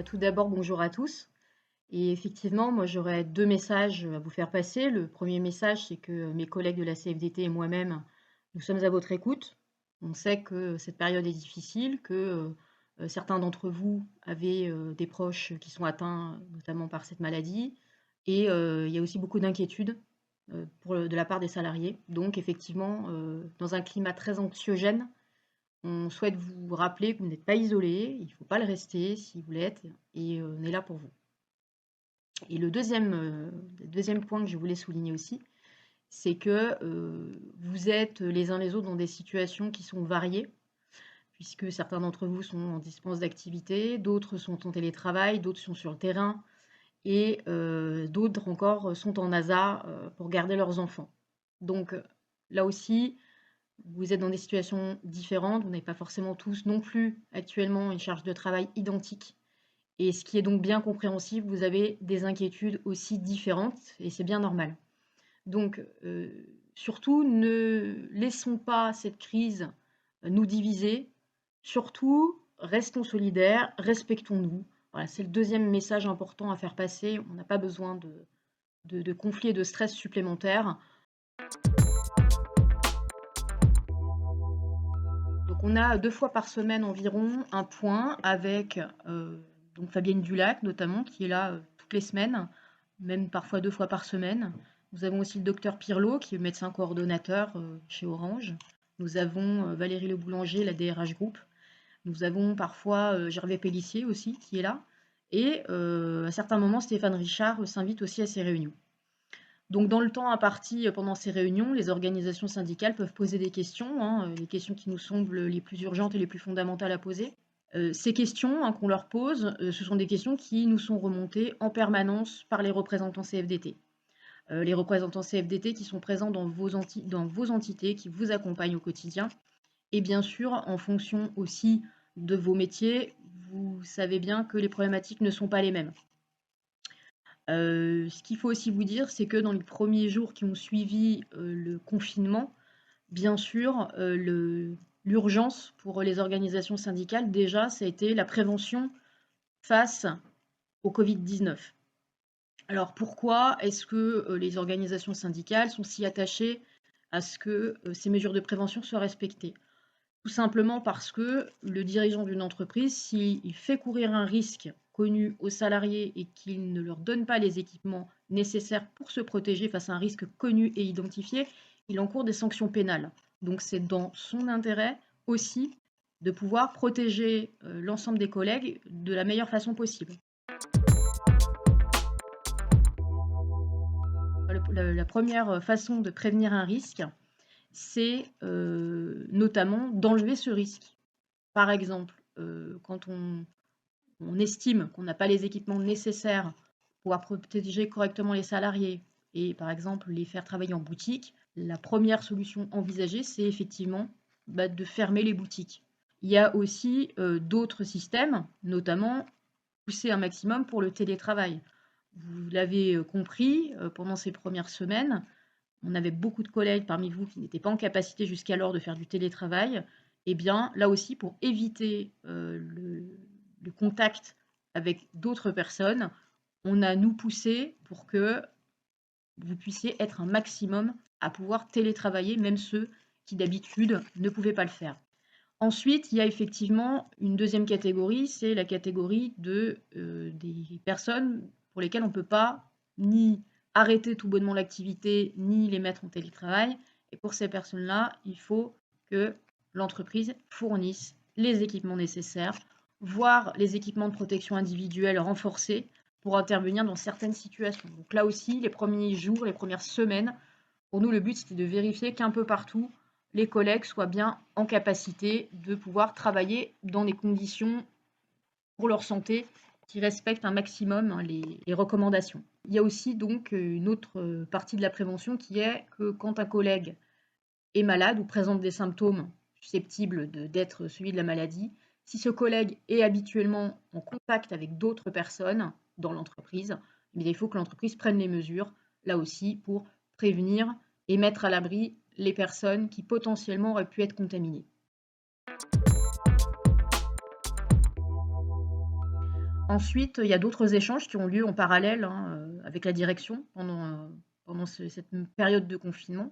tout d'abord, bonjour à tous. Et effectivement, moi, j'aurais 2 messages à vous faire passer. Le premier message, c'est que mes collègues de la CFDT et moi-même, nous sommes à votre écoute. On sait que cette période est difficile, que certains d'entre vous avez des proches qui sont atteints notamment par cette maladie. Et il y a aussi beaucoup d'inquiétudes de la part des salariés. Donc, effectivement, dans un climat très anxiogène, on souhaite vous rappeler que vous n'êtes pas isolés, il ne faut pas le rester si vous l'êtes, et on est là pour vous. Et le deuxième point que je voulais souligner aussi, c'est que vous êtes les uns les autres dans des situations qui sont variées, puisque certains d'entre vous sont en dispense d'activité, d'autres sont en télétravail, d'autres sont sur le terrain, et d'autres encore sont en ASA pour garder leurs enfants. Donc là aussi, vous êtes dans des situations différentes, vous n'avez pas forcément tous non plus actuellement une charge de travail identique. Et ce qui est donc bien compréhensible, vous avez des inquiétudes aussi différentes et c'est bien normal. Donc surtout, ne laissons pas cette crise nous diviser. Surtout, restons solidaires, respectons-nous. Voilà, c'est le deuxième message important à faire passer. On n'a pas besoin de conflits et de stress supplémentaires. Donc on a 2 fois par semaine environ un point avec donc Fabienne Dulac notamment qui est là toutes les semaines, même parfois 2 fois par semaine. Nous avons aussi le docteur Pirlot qui est médecin coordonnateur chez Orange. Nous avons Valérie Le Boulanger, la DRH Group. Nous avons parfois Gervais Pellissier aussi qui est là. Et à certains moments, Stéphane Richard s'invite aussi à ces réunions. Donc dans le temps imparti pendant ces réunions, les organisations syndicales peuvent poser des questions, les questions qui nous semblent les plus urgentes et les plus fondamentales à poser. Ces questions qu'on leur pose, ce sont des questions qui nous sont remontées en permanence par les représentants CFDT. Les représentants CFDT qui sont présents dans vos entités, qui vous accompagnent au quotidien. Et bien sûr, en fonction aussi de vos métiers, vous savez bien que les problématiques ne sont pas les mêmes. Ce qu'il faut aussi vous dire, c'est que dans les premiers jours qui ont suivi le confinement, bien sûr, l'urgence pour les organisations syndicales, déjà, ça a été la prévention face au Covid-19. Alors pourquoi est-ce que les organisations syndicales sont si attachées à ce que ces mesures de prévention soient respectées? Tout simplement parce que le dirigeant d'une entreprise, s'il fait courir un risque connu aux salariés et qu'il ne leur donne pas les équipements nécessaires pour se protéger face à un risque connu et identifié, il encourt des sanctions pénales. Donc c'est dans son intérêt aussi de pouvoir protéger l'ensemble des collègues de la meilleure façon possible. La première façon de prévenir un risque, c'est notamment d'enlever ce risque. Par exemple, quand on estime qu'on n'a pas les équipements nécessaires pour pouvoir protéger correctement les salariés et par exemple les faire travailler en boutique, la première solution envisagée, c'est effectivement de fermer les boutiques. Il y a aussi d'autres systèmes, notamment pousser un maximum pour le télétravail. Vous l'avez compris, pendant ces premières semaines, on avait beaucoup de collègues parmi vous qui n'étaient pas en capacité jusqu'alors de faire du télétravail. Eh bien, là aussi, pour éviter le contact avec d'autres personnes, on a nous poussé pour que vous puissiez être un maximum à pouvoir télétravailler, même ceux qui d'habitude ne pouvaient pas le faire. Ensuite, il y a effectivement une deuxième catégorie, c'est la catégorie des personnes pour lesquelles on ne peut pas ni arrêter tout bonnement l'activité, ni les mettre en télétravail. Et pour ces personnes-là, il faut que l'entreprise fournisse les équipements nécessaires, voire les équipements de protection individuelle renforcés pour intervenir dans certaines situations. Donc là aussi, les premiers jours, les premières semaines, pour nous, le but, c'était de vérifier qu'un peu partout, les collègues soient bien en capacité de pouvoir travailler dans des conditions pour leur santé qui respectent un maximum les recommandations. Il y a aussi donc une autre partie de la prévention qui est que quand un collègue est malade ou présente des symptômes susceptibles d'être celui de la maladie, si ce collègue est habituellement en contact avec d'autres personnes dans l'entreprise, il faut que l'entreprise prenne les mesures, là aussi, pour prévenir et mettre à l'abri les personnes qui potentiellement auraient pu être contaminées. Ensuite, il y a d'autres échanges qui ont lieu en parallèle, hein, avec la direction pendant cette période de confinement.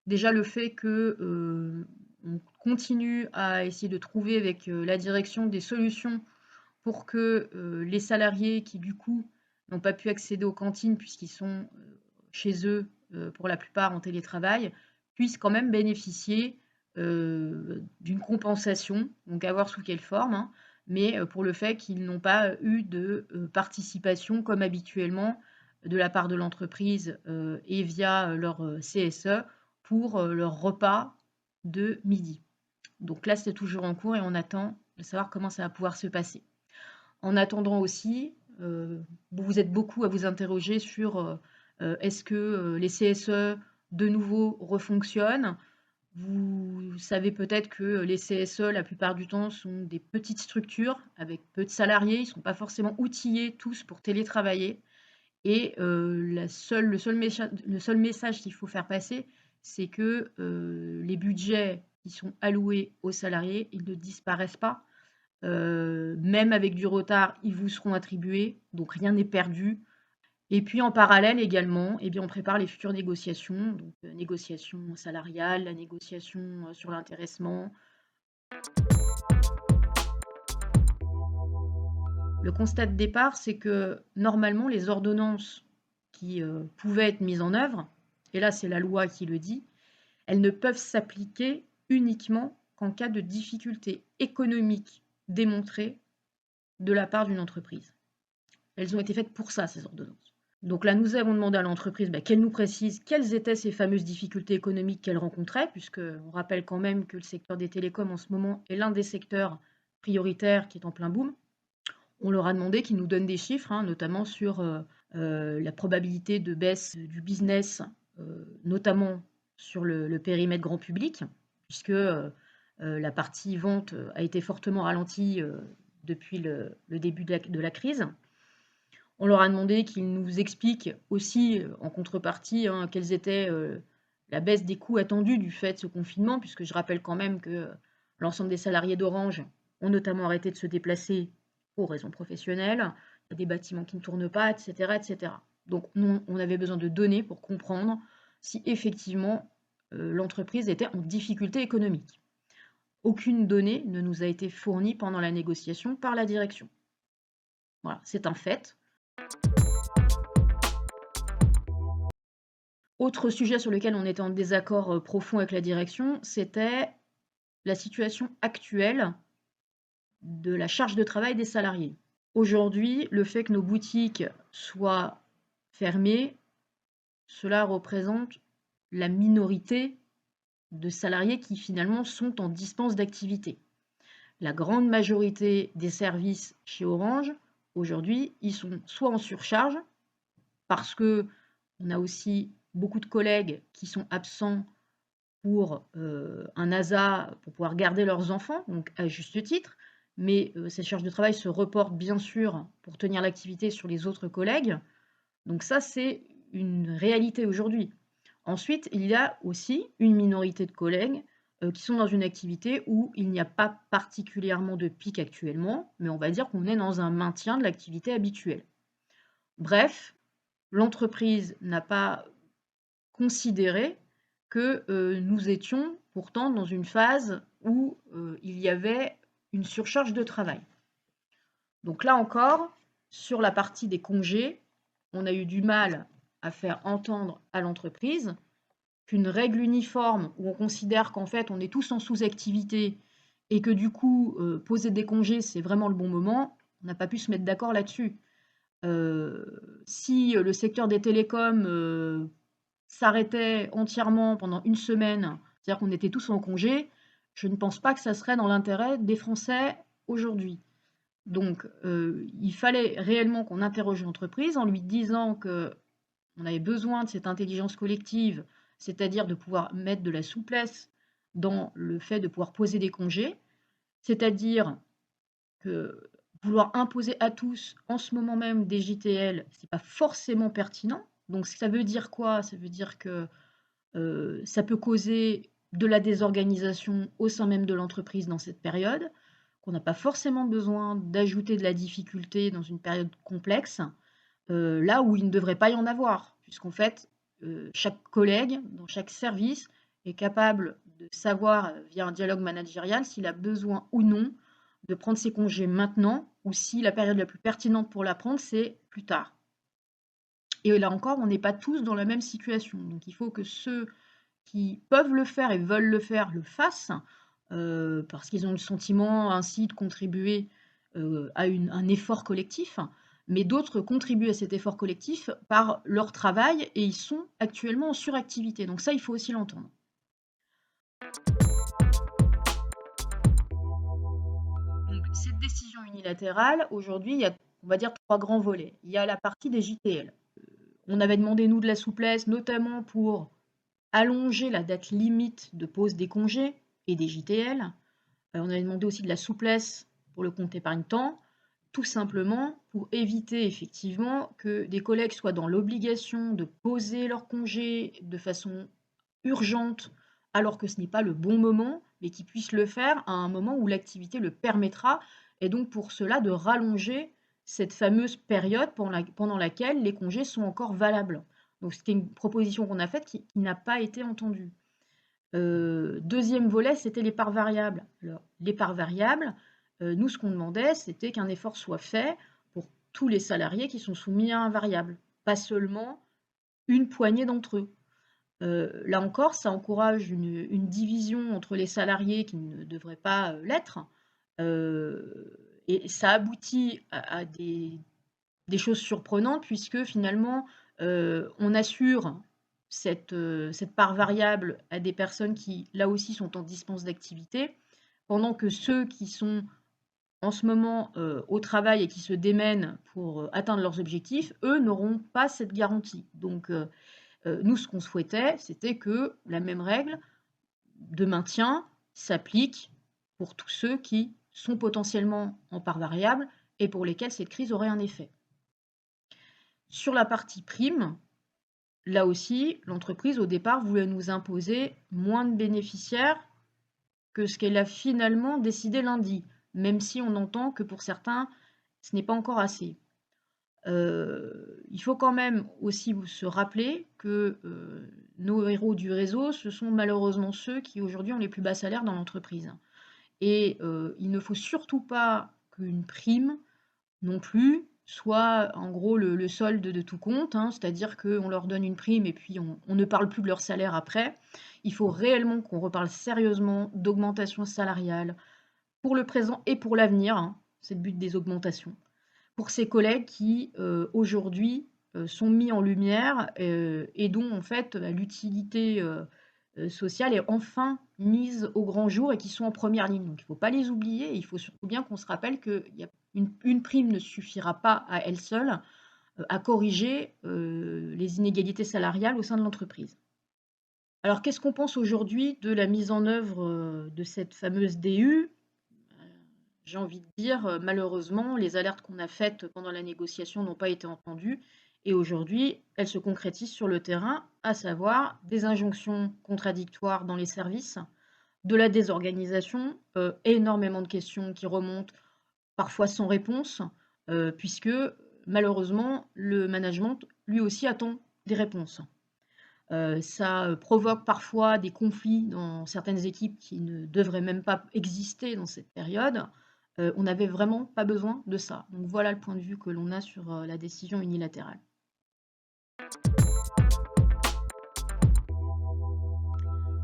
Déjà le fait que on continue à essayer de trouver avec la direction des solutions pour que les salariés qui du coup n'ont pas pu accéder aux cantines puisqu'ils sont chez eux pour la plupart en télétravail, puissent quand même bénéficier d'une compensation, donc à voir sous quelle forme, hein, mais pour le fait qu'ils n'ont pas eu de participation comme habituellement de la part de l'entreprise et via leur CSE pour leur repas de midi. Donc là, c'est toujours en cours et on attend de savoir comment ça va pouvoir se passer. En attendant aussi, vous êtes beaucoup à vous interroger sur est-ce que les CSE de nouveau refonctionnent. Vous savez peut-être que les CSE, la plupart du temps, sont des petites structures avec peu de salariés. Ils ne sont pas forcément outillés tous pour télétravailler. Et le seul message qu'il faut faire passer, c'est que les budgets qui sont alloués aux salariés, ils ne disparaissent pas. Même avec du retard, ils vous seront attribués, donc rien n'est perdu. Et puis en parallèle également, eh bien, on prépare les futures négociations, donc négociations salariales, la négociation sur l'intéressement. Le constat de départ, c'est que normalement, les ordonnances qui pouvaient être mises en œuvre, et là c'est la loi qui le dit, elles ne peuvent s'appliquer uniquement qu'en cas de difficulté économique démontrée de la part d'une entreprise. Elles ont été faites pour ça, ces ordonnances. Donc là, nous avons demandé à l'entreprise qu'elle nous précise quelles étaient ces fameuses difficultés économiques qu'elle rencontrait, puisqu'on rappelle quand même que le secteur des télécoms en ce moment est l'un des secteurs prioritaires qui est en plein boom. On leur a demandé qu'ils nous donnent des chiffres, hein, notamment sur la probabilité de baisse du business, notamment sur le périmètre grand public, puisque la partie vente a été fortement ralentie depuis le début de la crise. On leur a demandé qu'ils nous expliquent aussi, en contrepartie, hein, quelles étaient la baisse des coûts attendus du fait de ce confinement, puisque je rappelle quand même que l'ensemble des salariés d'Orange ont notamment arrêté de se déplacer pour raisons professionnelles, il y a des bâtiments qui ne tournent pas, etc., etc. Donc nous, on avait besoin de données pour comprendre si effectivement l'entreprise était en difficulté économique. Aucune donnée ne nous a été fournie pendant la négociation par la direction. Voilà, c'est un fait. Autre sujet sur lequel on était en désaccord profond avec la direction, c'était la situation actuelle de la charge de travail des salariés. Aujourd'hui, le fait que nos boutiques soient fermées, cela représente la minorité de salariés qui finalement sont en dispense d'activité. La grande majorité des services chez Orange, aujourd'hui, ils sont soit en surcharge, parce que on a aussi beaucoup de collègues qui sont absents pour un ASA, pour pouvoir garder leurs enfants, donc à juste titre, mais ces charges de travail se reportent bien sûr pour tenir l'activité sur les autres collègues. Donc ça, c'est une réalité aujourd'hui. Ensuite, il y a aussi une minorité de collègues qui sont dans une activité où il n'y a pas particulièrement de pic actuellement, mais on va dire qu'on est dans un maintien de l'activité habituelle. Bref, l'entreprise n'a pas considéré que nous étions pourtant dans une phase où il y avait une surcharge de travail. Donc là encore, sur la partie des congés, on a eu du mal à faire entendre à l'entreprise qu'une règle uniforme où on considère qu'en fait on est tous en sous-activité et que du coup poser des congés c'est vraiment le bon moment, on n'a pas pu se mettre d'accord là-dessus. Si le secteur des télécoms s'arrêtait entièrement pendant une semaine, c'est-à-dire qu'on était tous en congé, je ne pense pas que ça serait dans l'intérêt des Français aujourd'hui. Donc, il fallait réellement qu'on interroge l'entreprise en lui disant qu'on avait besoin de cette intelligence collective, c'est-à-dire de pouvoir mettre de la souplesse dans le fait de pouvoir poser des congés, c'est-à-dire que vouloir imposer à tous en ce moment même des JTL, ce n'est pas forcément pertinent. Donc ça veut dire quoi? Ça veut dire que ça peut causer de la désorganisation au sein même de l'entreprise dans cette période, qu'on n'a pas forcément besoin d'ajouter de la difficulté dans une période complexe, là où il ne devrait pas y en avoir. Puisqu'en fait, chaque collègue, dans chaque service, est capable de savoir, via un dialogue managérial, s'il a besoin ou non de prendre ses congés maintenant, ou si la période la plus pertinente pour la prendre, c'est plus tard. Et là encore, on n'est pas tous dans la même situation. Donc il faut que ceux qui peuvent le faire et veulent le faire, le fassent, parce qu'ils ont le sentiment ainsi de contribuer à un effort collectif, mais d'autres contribuent à cet effort collectif par leur travail et ils sont actuellement en suractivité. Donc ça, il faut aussi l'entendre. Donc cette décision unilatérale, aujourd'hui, il y a, on va dire, 3 grands volets. Il y a la partie des JTL. On avait demandé, nous, de la souplesse, notamment pour allonger la date limite de pose des congés et des JTL. On avait demandé aussi de la souplesse pour le compte épargne-temps, tout simplement pour éviter effectivement que des collègues soient dans l'obligation de poser leurs congés de façon urgente alors que ce n'est pas le bon moment, mais qu'ils puissent le faire à un moment où l'activité le permettra, et donc pour cela de rallonger cette fameuse période pendant laquelle les congés sont encore valables. Donc c'était une proposition qu'on a faite qui n'a pas été entendue. Deuxième volet, c'était les parts variables. Alors, les parts variables, nous, ce qu'on demandait, c'était qu'un effort soit fait pour tous les salariés qui sont soumis à un variable, pas seulement une poignée d'entre eux. Là encore, ça encourage une division entre les salariés qui ne devrait pas l'être, et ça aboutit à des choses surprenantes puisque finalement, on assure cette part variable à des personnes qui, là aussi, sont en dispense d'activité, pendant que ceux qui sont en ce moment au travail et qui se démènent pour atteindre leurs objectifs, eux n'auront pas cette garantie. Donc, nous, ce qu'on souhaitait, c'était que la même règle de maintien s'applique pour tous ceux qui sont potentiellement en part variable et pour lesquels cette crise aurait un effet. Sur la partie prime, là aussi, l'entreprise, au départ, voulait nous imposer moins de bénéficiaires que ce qu'elle a finalement décidé lundi, même si on entend que pour certains, ce n'est pas encore assez. Il faut quand même aussi se rappeler que nos héros du réseau, ce sont malheureusement ceux qui aujourd'hui ont les plus bas salaires dans l'entreprise. Et il ne faut surtout pas qu'une prime non plus soit en gros le solde de tout compte, hein, c'est-à-dire qu'on leur donne une prime et puis on ne parle plus de leur salaire après. Il faut réellement qu'on reparle sérieusement d'augmentation salariale pour le présent et pour l'avenir, hein, c'est le but des augmentations, pour ces collègues qui aujourd'hui sont mis en lumière et dont en fait l'utilité sociale est enfin mise au grand jour et qui sont en première ligne. Donc il ne faut pas les oublier et il faut surtout bien qu'on se rappelle qu'une prime ne suffira pas à elle seule à corriger les inégalités salariales au sein de l'entreprise. Alors qu'est-ce qu'on pense aujourd'hui de la mise en œuvre de cette fameuse DU? J'ai envie de dire, malheureusement, les alertes qu'on a faites pendant la négociation n'ont pas été entendues et aujourd'hui, elles se concrétisent sur le terrain, à savoir des injonctions contradictoires dans les services, de la désorganisation, énormément de questions qui remontent, parfois sans réponse, puisque malheureusement, le management, lui aussi, attend des réponses. Ça provoque parfois des conflits dans certaines équipes qui ne devraient même pas exister dans cette période. On n'avait vraiment pas besoin de ça. Donc voilà le point de vue que l'on a sur la décision unilatérale.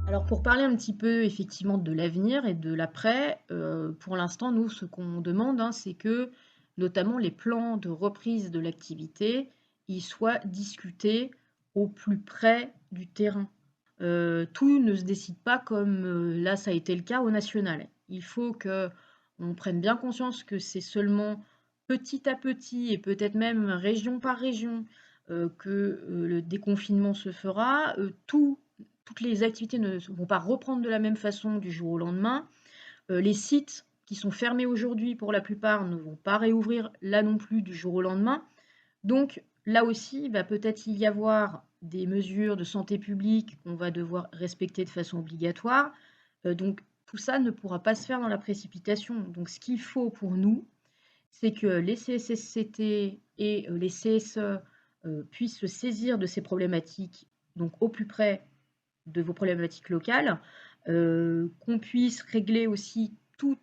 Alors pour parler un petit peu effectivement de l'avenir et de l'après, pour l'instant, nous, ce qu'on demande, hein, c'est que notamment les plans de reprise de l'activité, ils soient discutés au plus près du terrain. Tout ne se décide pas comme là, ça a été le cas au national. Il faut qu'on prenne bien conscience que c'est seulement petit à petit et peut-être même région par région que le déconfinement se fera. Toutes les activités ne vont pas reprendre de la même façon du jour au lendemain. Les sites qui sont fermés aujourd'hui pour la plupart ne vont pas réouvrir là non plus du jour au lendemain. Donc là aussi, il va peut-être y avoir des mesures de santé publique qu'on va devoir respecter de façon obligatoire. Donc tout ça ne pourra pas se faire dans la précipitation. Donc ce qu'il faut pour nous, c'est que les CSSCT et les CSE puissent se saisir de ces problématiques, donc au plus près de vos problématiques locales, qu'on puisse régler aussi tous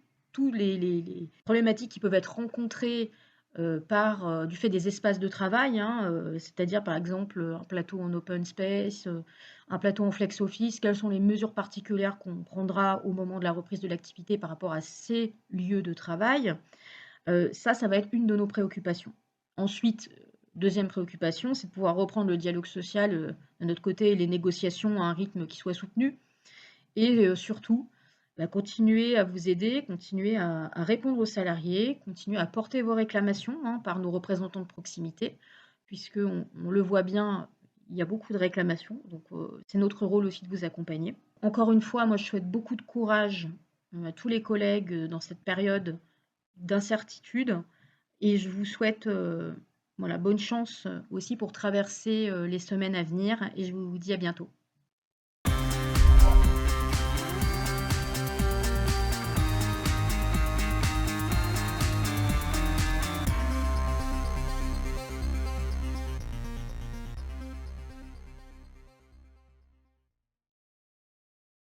les problématiques qui peuvent être rencontrées du fait des espaces de travail, hein, c'est-à-dire par exemple un plateau en open space, un plateau en flex office, quelles sont les mesures particulières qu'on prendra au moment de la reprise de l'activité par rapport à ces lieux de travail. Ça va être une de nos préoccupations. Ensuite, deuxième préoccupation, c'est de pouvoir reprendre le dialogue social de notre côté et les négociations à un rythme qui soit soutenu. Et surtout, continuer à vous aider, continuer à répondre aux salariés, continuer à porter vos réclamations hein, par nos représentants de proximité, puisqu'on le voit bien, il y a beaucoup de réclamations, donc c'est notre rôle aussi de vous accompagner. Encore une fois, moi je souhaite beaucoup de courage à tous les collègues dans cette période d'incertitude et je vous souhaite voilà, bonne chance aussi pour traverser les semaines à venir et je vous dis à bientôt.